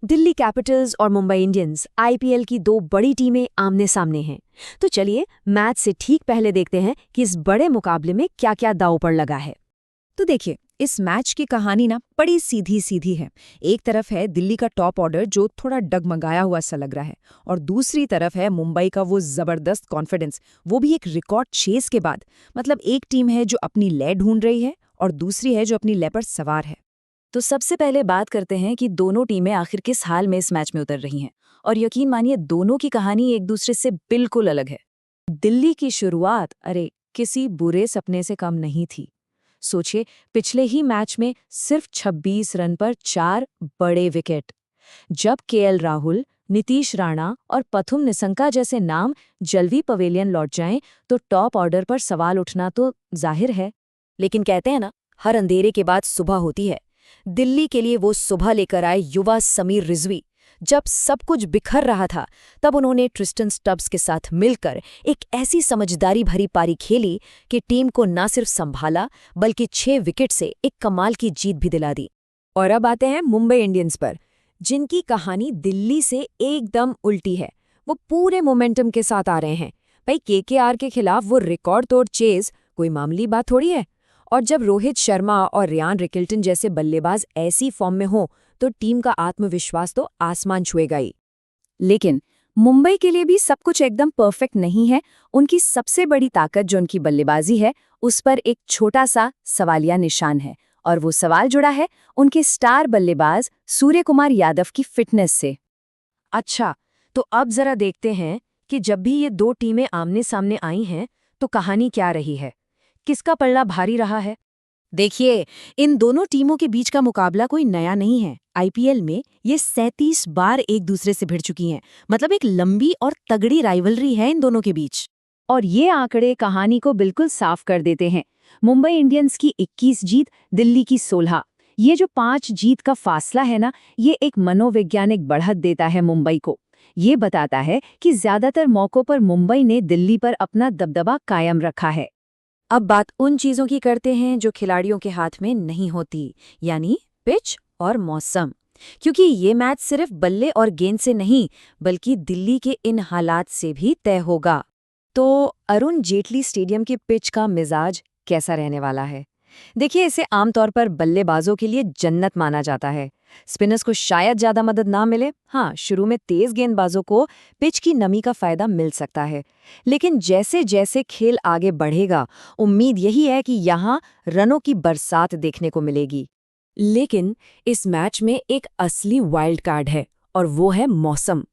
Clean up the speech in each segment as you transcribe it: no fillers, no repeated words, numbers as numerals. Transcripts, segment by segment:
Delhi Capitals और Mumbai Indians IPL की दो बड़ी टीमें आमने सामने हैं। तो चलिए मैच से ठीक पहले देखते हैं कि इस बड़े मुकाबले में क्या-क्या दांव पर लगा है। तो देखिए, इस मैच की कहानी ना बड़ी सीधी सीधी है। एक तरफ है दिल्ली का टॉप ऑर्डर जो थोड़ा डगमगाया हुआ सा लग रहा है, और दूसरी तरफ है मुंबई का वो जबरदस्त कॉन्फिडेंस, वो भी एक रिकॉर्ड चेस के बाद। मतलब एक टीम है जो अपनी लय ढूंढ रही है और दूसरी है जो अपनी लय पर सवार है। तो सबसे पहले बात करते हैं कि दोनों टीमें आखिर किस हाल में इस मैच में उतर रही हैं। और यकीन मानिए दोनों की कहानी एक दूसरे से बिल्कुल अलग है। दिल्ली की शुरुआत किसी बुरे सपने से कम नहीं थी। सोचिए, पिछले ही मैच में सिर्फ 26 रन पर 4 बड़े विकेट। जब केएल राहुल, नीतीश राणा और पथुम निसंका जैसे नाम जल्दी पवेलियन लौट जाएं तो टॉप ऑर्डर पर सवाल उठना तो जाहिर है। लेकिन कहते हैं ना, हर अंधेरे के बाद सुबह होती है। दिल्ली के लिए वो सुबह लेकर आए युवा समीर रिजवी। जब सब कुछ बिखर रहा था तब उन्होंने ट्रिस्टन स्टब्स के साथ मिलकर एक ऐसी समझदारी भरी पारी खेली कि टीम को न सिर्फ संभाला बल्कि 6 विकेट से एक कमाल की जीत भी दिला दी। और अब आते हैं मुंबई इंडियंस पर, जिनकी कहानी दिल्ली से एकदम उल्टी है। वो पूरे मोमेंटम के साथ आ रहे हैं। भाई, केकेआर के खिलाफ वो रिकॉर्ड तोड़ चेज कोई मामूली बात थोड़ी है। और जब रोहित शर्मा और रियान रिकिल्टन जैसे बल्लेबाज ऐसी फॉर्म में हों तो टीम का आत्मविश्वास तो आसमान छुएगा ही। लेकिन मुंबई के लिए भी सब कुछ एकदम परफेक्ट नहीं है। उनकी सबसे बड़ी ताकत जो उनकी बल्लेबाजी है, उस पर एक छोटा सा सवालिया निशान है, और वो सवाल जुड़ा है उनके स्टार बल्लेबाज सूर्यकुमार यादव की फिटनेस से। अच्छा, तो अब जरा देखते हैं कि जब भी ये दो टीमें आमने सामने आई हैं तो कहानी क्या रही है, किसका पल्ला भारी रहा है। देखिए, इन दोनों टीमों के बीच का मुकाबला कोई नया नहीं है। आईपीएल में ये 37 बार एक दूसरे से भिड़ चुकी हैं। मतलब एक लंबी और तगड़ी राइवलरी है इन दोनों के बीच। और ये आंकड़े कहानी को बिल्कुल साफ कर देते हैं। मुंबई इंडियंस की 21 जीत, दिल्ली की 16। ये जो 5 जीत का फासला है ना, ये एक मनोवैज्ञानिक बढ़त देता है मुंबई को। ये बताता है कि ज्यादातर मौकों पर मुंबई ने दिल्ली पर अपना दबदबा कायम रखा है। अब बात उन चीजों की करते हैं जो खिलाड़ियों के हाथ में नहीं होती, यानी पिच और मौसम। क्योंकि ये मैच सिर्फ बल्ले और गेंद से नहीं बल्कि दिल्ली के इन हालात से भी तय होगा। तो अरुण जेटली स्टेडियम की पिच का मिजाज कैसा रहने वाला है? देखिए, इसे आमतौर पर बल्लेबाजों के लिए जन्नत माना जाता है। स्पिनर्स को शायद ज्यादा मदद ना मिले। हाँ, शुरू में तेज गेंदबाजों को पिच की नमी का फायदा मिल सकता है, लेकिन जैसे जैसे खेल आगे बढ़ेगा उम्मीद यही है कि यहाँ रनों की बरसात देखने को मिलेगी। लेकिन इस मैच में एक असली वाइल्ड कार्ड है, और वो है मौसम।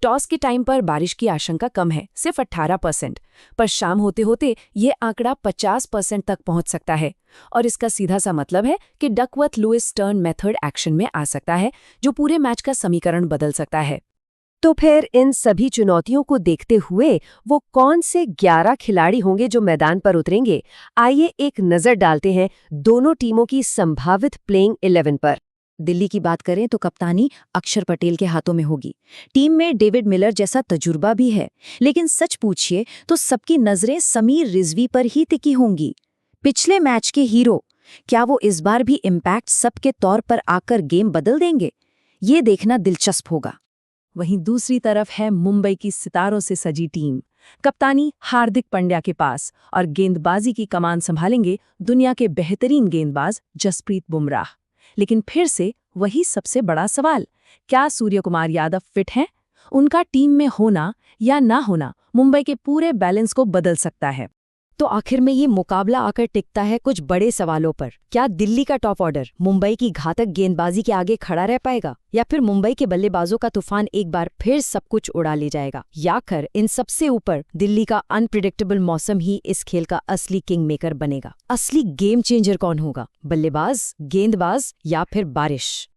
टॉस के टाइम पर बारिश की आशंका कम है, सिर्फ 18%, पर शाम होते होते ये आंकड़ा 50% तक पहुंच सकता है। और इसका सीधा सा मतलब है कि Duckworth Louis turn method action में आ सकता है, जो पूरे मैच का समीकरण बदल सकता है। तो फिर इन सभी चुनौतियों को देखते हुए वो कौन से 11 खिलाड़ी होंगे जो मैदान पर उतरेंगे? आइए एक नजर डालते हैं दोनों टीमों की संभावित प्लेइंग 11 पर। दिल्ली की बात करें तो कप्तानी अक्षर पटेल के हाथों में होगी। टीम में डेविड मिलर जैसा तजुर्बा भी है, लेकिन सच पूछिए तो सबकी नजरें समीर रिजवी पर ही टिकी होंगी। पिछले मैच के हीरो, क्या वो इस बार भी इम्पैक्ट सब के तौर पर आकर गेम बदल देंगे? ये देखना दिलचस्प होगा। वहीं दूसरी तरफ है मुंबई की सितारों से सजी टीम। कप्तानी हार्दिक पांड्या के पास, और गेंदबाजी की कमान संभालेंगे दुनिया के बेहतरीन गेंदबाज जसप्रीत बुमराह। लेकिन फिर से वही सबसे बड़ा सवाल, क्या सूर्यकुमार यादव फिट हैं? उनका टीम में होना या ना होना मुंबई के पूरे बैलेंस को बदल सकता है। तो आखिर में ये मुकाबला आकर टिकता है कुछ बड़े सवालों पर। क्या दिल्ली का टॉप ऑर्डर मुंबई की घातक गेंदबाजी के आगे खड़ा रह पाएगा, या फिर मुंबई के बल्लेबाजों का तूफान एक बार फिर सब कुछ उड़ा ले जाएगा? या फिर इन सबसे ऊपर दिल्ली का अनप्रिडिक्टेबल मौसम ही इस खेल का असली किंग मेकर बनेगा? असली गेम चेंजर कौन होगा, बल्लेबाज, गेंदबाज या फिर बारिश?